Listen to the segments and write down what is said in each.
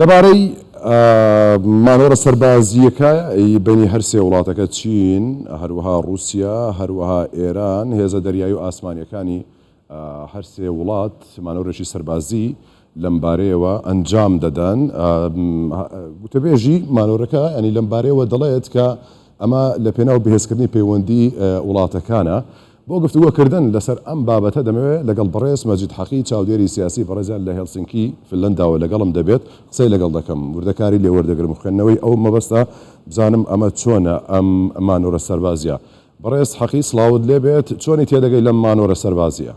لەبارەی مانۆرە سەربازیەکە بینی هەرسێ وڵاتەکە چین، هەروەها رووسیا، هەروەها ئێران، هێزە دەریایی و ئاسمانیەکانی هەرسێ وڵات مانۆرێکی سەربازی لەمبارەیەوە ئەنجام دەدەن. وتەبێژی مانۆرەکە ینی لەمبارەیەوە دەڵێت کە ئەمە لە پێناو بەهێزکردنی پەیوەندی وڵاتەکانە. بۆ گفتوگۆکردن لەسەر ئەم بابەتە دەمەوێت لەگەڵ بەڕێز مەجید حەقی چاودێری سیاسی بەڕێزان لە هێلسینکی فنلەنداوە لەگەڵم دەبێت قسەی لەگەڵ دەکەم وردەکاری لێ وەردەگرم خوێندنەوەی ئەو مەبەستە بزانم ئەمە چۆنە ئەم مانۆرە سەربازیە. بەڕێز حەقی سڵاوت لێبێت، چۆنی تێدەگەی لەم مانۆرە سەربازیە؟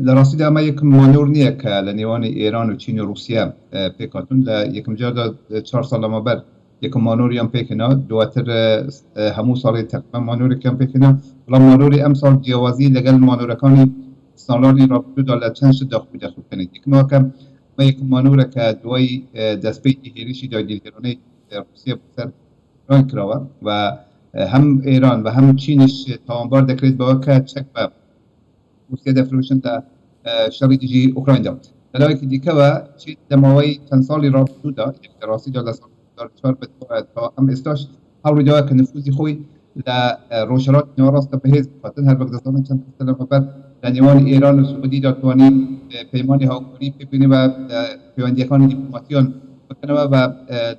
لە ڕاستیدا ئەمە یەک مانۆر نییە کە لە نێوانی ئێران و چین و رووسیا پێکاتون لە یەکەم جاردا 4 ساڵ لەمەبەر یەکەم مانۆریان پێکەنا، دواتر هەموو ساڵی تقریبا مانۆرێکیان پێکەنا، بەڵام مانۆری ئەم ساڵ جیاوازی لەگەڵ مانۆرەکانی ساڵانی ڕابردوودا لە چەند شت داخوێنێت. یەکمەوەکە بە یەکەم مانۆرە کە دوای دەستپێکی هێرشی داگیرکردنەوەی رووسیا بەسەر ڕان کراوە و هەم ئێران و هەم چینش تاوانبار دەکرێت بەوە کە چەک بە رووسیا دەفرۆشن لە شەڕی دژی ئوکرایندا. لەلایەکی دیکەوە چین دەماوەی چەند ساڵی ڕابردوودا لە ڕاستیدا لە ساڵ 2004 تا ئەم ئێستاش هەوڵیداوە کە نفوذی خۆی لە ڕۆژهەڵاتی ناوەڕاستە بەهێز بکاتن. هەر وەک دەزانن چەند هەفتە لەمەبەر لە نێوانی ئێران و سعودی دەتوانین پەیمانی هاوکاری پێبینێ و پەیوەندیەکانی دیپلۆماتیۆن بکەنەوە و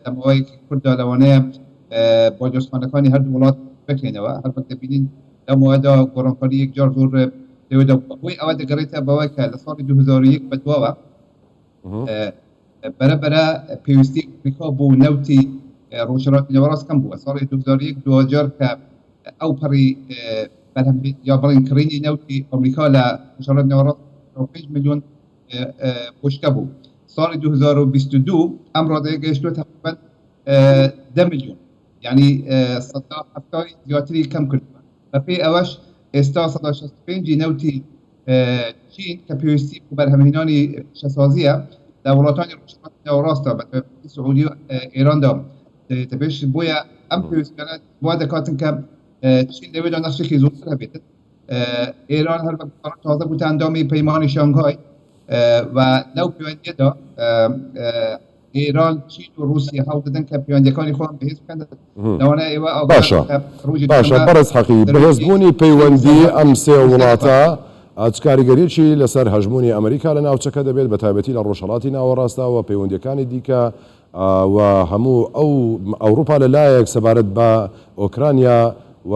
دەماوەیەکی کوردا لەوانەیە باجۆستخانەکانی هەردوو وڵات بکرێنەوە. هەر وەک دەبینین لەمەوەدا گۆڕانکاری یەکجار زۆر لێوەدا بووە. ئەوە دەگەڕێتە بەوەی کە لە ساڵی 2001 بەدواوە بەرەبەرە پێویستی ئەمریکا بۆ نەوتی ڕۆژهەڵاتی ناوەڕاست کەم بووە. ساڵی 2001 دوجار کە ئەو پەڕی یا بڵین کڕینی نەوتی ئەمریکا لە ڕۆژهەڵاتی ناوەڕاست 5 میلیۆن بۆشکە بوو. ساڵی 2022 ئەم ڕادەیە گەیشتووە تقریبا 10 میلیۆن، یعنی 170 زیاتری کەم کردووە. بەپێی ئەوەش ئێستا 165 نەوتی چین کە پێویستی بۆ بەرهەمهێنانی پیشەسازیە لە وڵاتانی ڕۆژهەڵاتی ناوەڕاستە بە سعودی و ئێراندا دەبێت. بۆیە ئەم پێویستیانە وا دەکاتن کە چین لەوێدا نەخشێکی زۆرتر هەبێتن. ئێران هەر تازە بووتە ئەندامی پەیمانی شانگهای و لەو پەیوەندیەدا ئێران، چین و رووسیا هەوڵ دەدەن کە پەیوەندیەکانی خۆیان بەهێز بکەن. لەوانەیە ئێوە باشە بەڕێز حەقی بەهێزبوونی پەیوەندی ئەم سێ وڵاتە ئاچکاریگەریەکی لەسەر هەژمونی ئەمریکا لە ناوچەکە دەبێت بە تایبەتی لە ڕۆژهەڵاتی ناوەڕاستە و پەیوەندیەکانی دیکە و هەموو ئەو ئەوروپا لەلایەک سەبارەت بە ئۆکرانیا و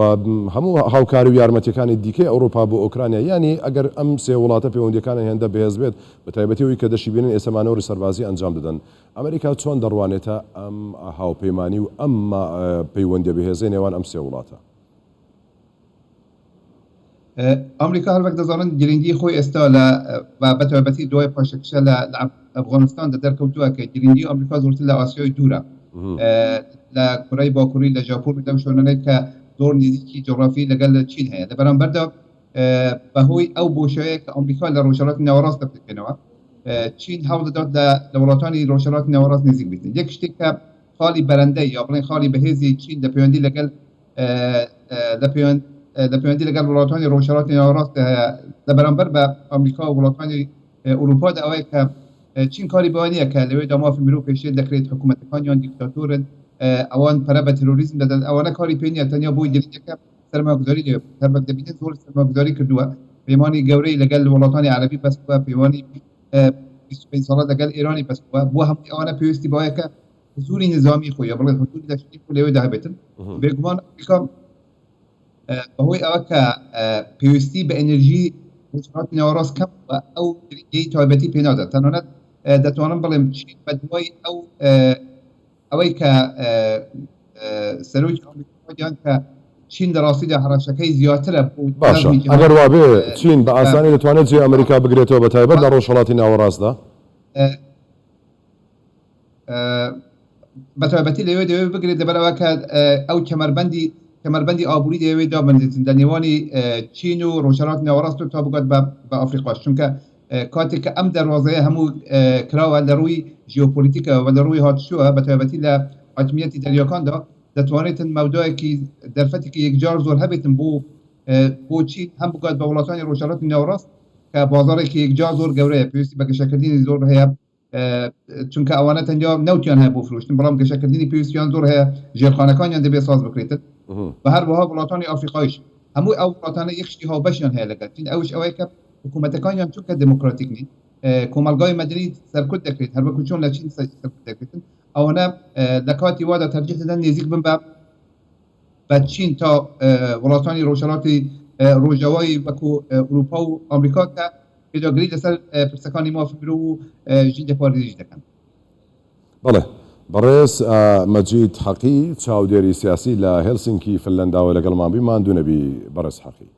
هەموو هاوکاری و یارمەتیەکانی دیکەی ئەوروپا بۆ ئۆکرانیا. ینی ئەگەر ئەم سێ وڵاتە پەیوەندیەکانی هێندە بەهێز بێت بە تایبەتیەوەی کە دەشی بینن ئێستا مانۆری سەربازی ئەنجام دەدەن، ئەمریکا چۆن دەڕوانێتە ئەم هاوپەیمانی و ئەم پەیوەندیە بەهێزەی نێوان ئەم سێ وڵاتە؟ ئەمریکا هەر وەک دەزانن گرنگی خۆی ئێستا لە بەتایبەتی دوای پاشەکشە لە ئەفغانستاندا دەرکەوتووە کە گرنگی ئەمریکا زۆرتر لە ئاسیای دوورە، لە کورەی باکووری، لە ژاپۆن لەو شوێنانەی کە زۆر نزیکی جغرافی لەگەڵ چین هەیە. لە بەرامبەردا بەهۆی ئەو بۆشەیە کە ئەمریکا لە ڕۆژهەڵاتی ناوەڕاست دەبکەنەوە، چین هەوڵ دەدات لە وڵاتانی ڕۆژهەڵاتی ناوەڕاست نزیک بێتن. یەک شتێک کە خاڵی بەرەندەی یا بڵێن خاڵی بەهێزی چین لە پەیوەندی لەگەڵ لە پەیوەندی لەگەڵ وڵاتانی ڕۆژهەڵاتی ناوەڕاست لە بەرامبەر بە ئەمریکا و وڵاتانی ئەوروپادا ئەوەیە کە چین کاری بەوە نییە کە لەوێدا مافی مرۆڤ پێشێت دەکرێت حکوومەتەکانیان دیکتاتۆرن، ئەوان پەرە بە تێرۆریزم دەدەن. ئەوانە کاری پێ نییە، تەنیا بۆی گرنگەکە سەرمایه‌گوزاری لێ هەر وەک دەبینێت زۆر سەرمایه‌گوزاری کردووە. پەیمانی گەورەی لەگەڵ وڵاتانی عەرەبی بەستووە، پەیوانی 25 ساڵە لەگەڵ ئێرانی بەستووە. بۆ هەموو ئەوانە پێویستی بەوەیە کە حضوری نظامی خۆی یا بڵێن حضوری دەشتی لەوێدا هەبێتن. بێگومان ئەمریکا بەهۆی ئەوە کە پێویستی بە ئەنرژی ڕۆژهەڵاتی ناوەڕاست کەم بە ئەو گرنگیی تایبەتی پێ نادات. تەنانەت دەتوانم بڵێم چین بە دوای ئەوەی کە سەرۆکی ئەمریکا کە چین لە ڕاستیدا هەڕەشەکەی زیاترە. باشە ئەگەر وابێ چین بە ئاسانی دەتوانێت جێ ئەمریکا بگرێتەوە بە تایبەت لە ڕۆژهەڵاتی ناوەڕاستدا؟ بە تایبەتی لەوێ دەوێت بگرێت لەبەرەوە کە ئەو کەمەربەندی ئابووری دەوێت دابنێتن لە نێوانی چین و ڕۆژهەڵاتی ناوەڕاست و تا بگات بە ئەفریقاش، چونکە کاتێک کە ئەم دەواازەیە هەموو کراوە لە ڕووی ژیۆپۆلیتیکە و لە ڕووی هاتووە بە تایبەتی لە حاکمیەتی دەریاکاندا دەتوانێتن مەودایەکی دەرفەتێکی یەکجار زۆر هەبێتن بۆ چین هەم بگات بە وڵاتانی ڕۆژهەڵاتی ناوەڕاست کە بازارێکی یەکجا زۆر گەورەیە پێویستی بە گەشەکردنی زۆر هەیە چونکە ئەوانە تەنیا نەوتیان هەیە بۆ فرۆشتن بەڵام گەشەکردنی پێویستیان زۆر هەیە ژێرخانەکانیان دەبێت ساز بکرێتن بە هەروەها وڵاتانی ئەفریقایش هەموو ئەو وڵاتانە یەک شتی هاوبەشیان هەیە لەگەڵ چین ئەوش ئەوەیە کە حکوومەتەکانیان چونکە دموکراتیک نین کۆمەلگای مەدەنی سەرکوت دەکرێت هەر وەکو چۆن لە چین سەرکوت دەکرێتن ئەوانە لە کاتی وادا تەرجیح دەدەن نێزیک بن بە چین تا وڵاتانی ڕۆژهەڵاتی ڕۆژاوایی وەکو ئەوروپا و ئەمریکا کە پێداگری لەسەر پرسەکانی مافبر و ژین دەپارێزیش دەکەن. بەڵێ بەڕێز مەجید حەقی چاودێری سیاسی لە هێلسینکی فنلەنداوە لەگەڵمان بیمان دوو نەبی بەڕێز حەقی.